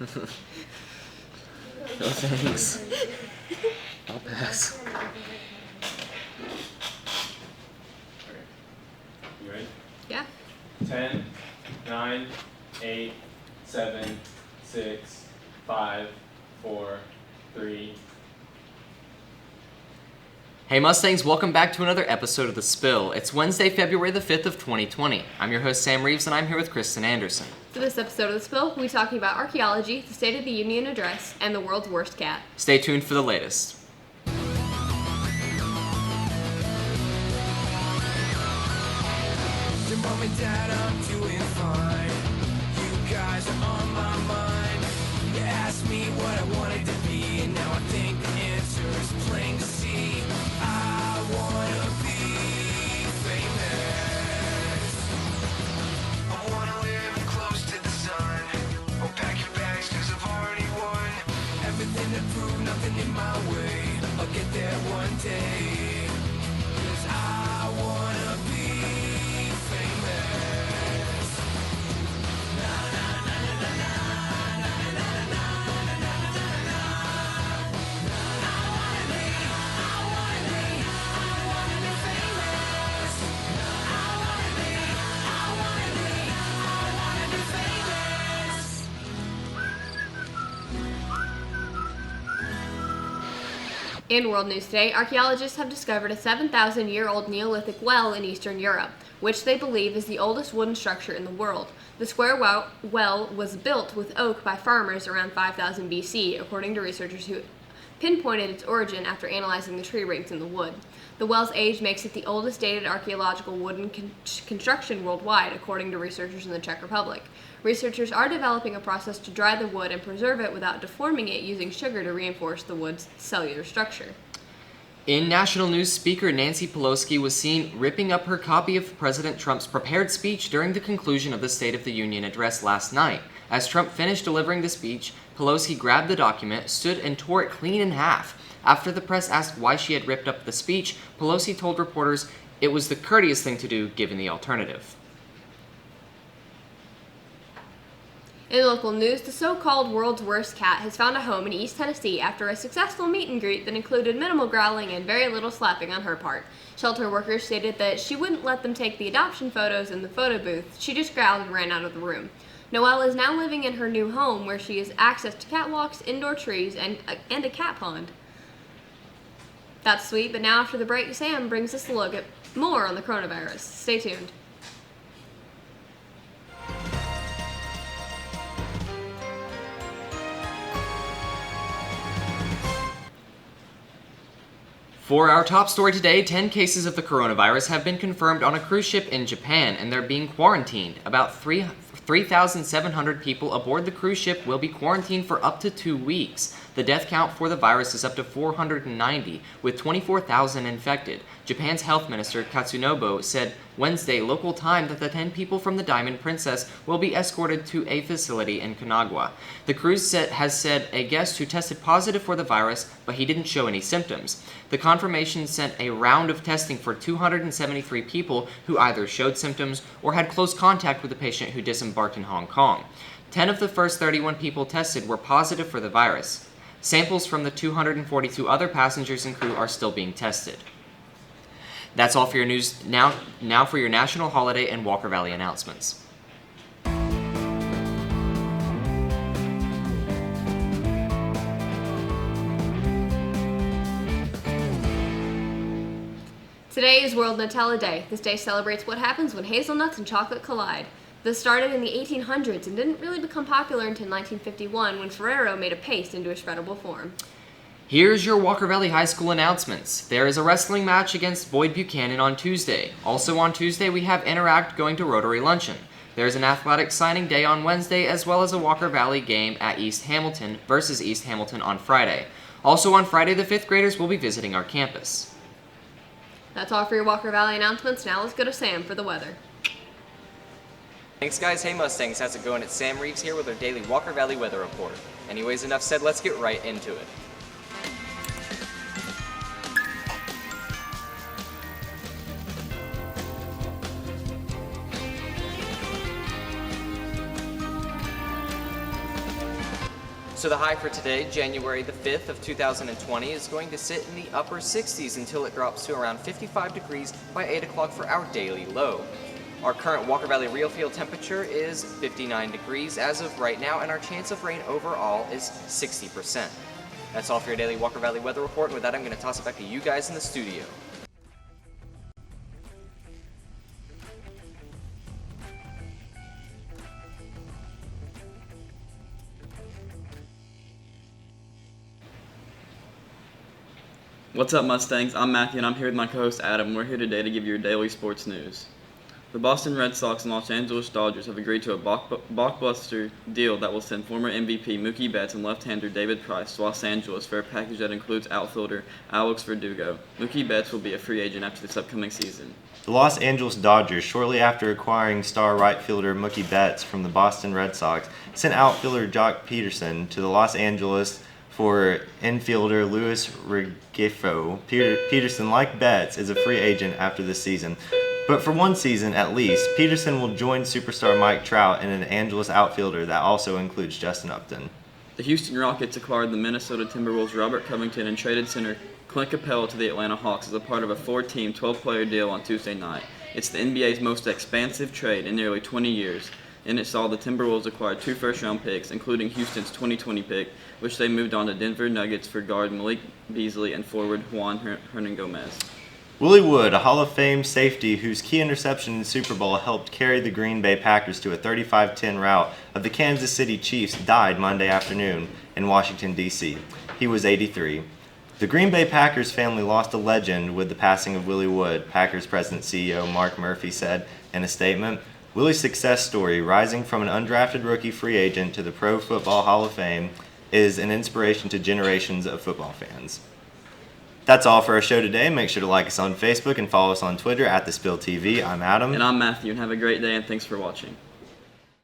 No thanks. I'll pass. Okay. You ready? Yeah. 10, 9, 8, 7, 6, 5, 4, 3. Hey Mustangs, welcome back to another episode of The Spill. It's Wednesday, February the 5th of 2020. I'm your host, Sam Reeves, and I'm here with Kristen Anderson. For this episode of The Spill, we'll be talking about archaeology, the State of the Union address, and the world's worst cat. Stay tuned for the latest. Your mom and dad, I'm doing fine. You guys are on my mind. You asked me what I wanted to be, and now I think the answer is plain to see. I wanna be famous. I wanna live close to the sun. Oh, pack your bags, cause I've already won. Everything to prove, nothing in my way. I'll get there one day. Cause I wanna be famous. In world news today, archaeologists have discovered a 7,000-year-old Neolithic well in Eastern Europe, which they believe is the oldest wooden structure in the world. The square well was built with oak by farmers around 5000 BC, according to researchers who pinpointed its origin after analyzing the tree rings in the wood. The well's age makes it the oldest dated archaeological wooden construction worldwide, according to researchers in the Czech Republic. Researchers are developing a process to dry the wood and preserve it without deforming it using sugar to reinforce the wood's cellular structure. In national news, Speaker Nancy Pelosi was seen ripping up her copy of President Trump's prepared speech during the conclusion of the State of the Union address last night. As Trump finished delivering the speech, Pelosi grabbed the document, stood and tore it clean in half. After the press asked why she had ripped up the speech, Pelosi told reporters it was the courteous thing to do given the alternative. In local news, the so-called world's worst cat has found a home in East Tennessee after a successful meet and greet that included minimal growling and very little slapping on her part. Shelter workers stated that she wouldn't let them take the adoption photos in the photo booth. She just growled and ran out of the room. Noelle is now living in her new home where she has access to catwalks, indoor trees, and a cat pond. That's sweet, but now after the break, Sam brings us a look at more on the coronavirus. Stay tuned. For our top story today, 10 cases of the coronavirus have been confirmed on a cruise ship in Japan, and they're being quarantined. About 3,700 people aboard the cruise ship will be quarantined for up to 2 weeks. The death count for the virus is up to 490, with 24,000 infected. Japan's health minister, Katsunobu, said Wednesday local time that the 10 people from the Diamond Princess will be escorted to a facility in Kanagawa. The cruise has said a guest who tested positive for the virus, but he didn't show any symptoms. The confirmation sent a round of testing for 273 people who either showed symptoms or had close contact with the patient who disembarked in Hong Kong. 10 of the first 31 people tested were positive for the virus. Samples from the 242 other passengers and crew are still being tested. That's all for your news. Now for your national holiday and Walker Valley announcements. Today is World Nutella Day. This day celebrates what happens when hazelnuts and chocolate collide. This started in the 1800s and didn't really become popular until 1951 when Ferrero made a paste into a shreddable form. Here's your Walker Valley High School announcements. There is a wrestling match against Boyd Buchanan on Tuesday. Also on Tuesday, we have Interact going to Rotary Luncheon. There's an athletic signing day on Wednesday, as well as a Walker Valley game at East Hamilton versus East Hamilton on Friday. Also on Friday, the 5th graders will be visiting our campus. That's all for your Walker Valley announcements. Now let's go to Sam for the weather. Thanks guys, hey Mustangs, how's it going? It's Sam Reeves here with our daily Walker Valley weather report. Anyways, enough said, let's get right into it. So the high for today, January the 5th of 2020, is going to sit in the upper 60s until it drops to around 55 degrees by 8 o'clock for our daily low. Our current Walker Valley real field temperature is 59 degrees as of right now, and our chance of rain overall is 60%. That's all for your daily Walker Valley weather report, and with that I'm going to toss it back to you guys in the studio. What's up, Mustangs? I'm Matthew, and I'm here with my co-host Adam. We're here today to give you your daily sports news. The Boston Red Sox and Los Angeles Dodgers have agreed to a blockbuster deal that will send former MVP Mookie Betts and left-hander David Price to Los Angeles for a package that includes outfielder Alex Verdugo. Mookie Betts will be a free agent after this upcoming season. The Los Angeles Dodgers, shortly after acquiring star right fielder Mookie Betts from the Boston Red Sox, sent outfielder Jock Peterson to the Los Angeles for infielder Luis Rengifo. Peterson, like Betts, is a free agent after this season. But for one season at least, Peterson will join superstar Mike Trout in an Angeles outfielder that also includes Justin Upton. The Houston Rockets acquired the Minnesota Timberwolves' Robert Covington and traded center Clint Capella to the Atlanta Hawks as a part of a 4-team, 12-player deal on Tuesday night. It's the NBA's most expansive trade in nearly 20 years, and it saw the Timberwolves acquire 2 first-round picks, including Houston's 2020 pick, which they moved on to Denver Nuggets for guard Malik Beasley and forward Juan Hernangomez. Willie Wood, a Hall of Fame safety whose key interception in the Super Bowl helped carry the Green Bay Packers to a 35-10 rout of the Kansas City Chiefs, died Monday afternoon in Washington, D.C. He was 83. The Green Bay Packers family lost a legend with the passing of Willie Wood, Packers President CEO Mark Murphy said in a statement. Willie's success story, rising from an undrafted rookie free agent to the Pro Football Hall of Fame, is an inspiration to generations of football fans. That's all for our show today. Make sure to like us on Facebook and follow us on Twitter @TheSpillTV. I'm Adam. And I'm Matthew, and have a great day, and thanks for watching.